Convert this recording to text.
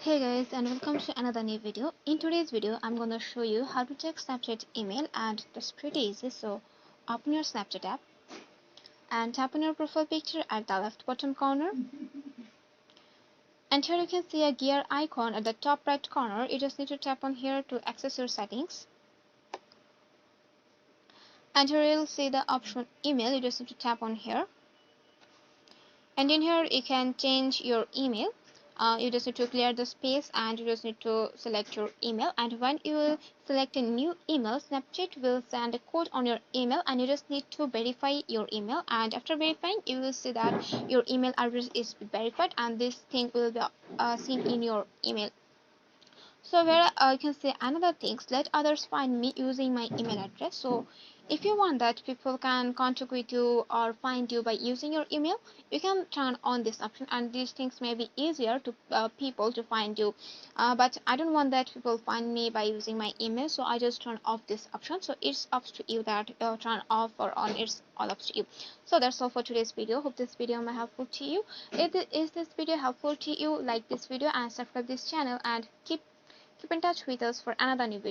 Hey guys, and welcome to another new video. In today's video I'm gonna show you how to check Snapchat email, and that's pretty easy. So open your Snapchat app and tap on your profile picture at the left bottom corner, and here you can see a gear icon at the top right corner. You just need to tap on here to access your settings, and here you'll see the option email. You just need to tap on here, and in here you can change your email. You just need to clear the space and you just need to select your email, and when you will select a new email, Snapchat will send a code on your email, and you just need to verify your email, and after verifying you will see that your email address is verified, and this thing will be seen in your email. So where you can say another things, let others find me using my email address. So if you want that people can contact with you or find you by using your email, you can turn on this option, and these things may be easier to people to find you. But I don't want that people find me by using my email, so I just turn off this option. So it's up to you that turn off or on, it's all up to you. So that's all for today's video. Hope this video may helpful to you. If this video helpful to you, like this video and subscribe this channel, and keep in touch with us for another new video.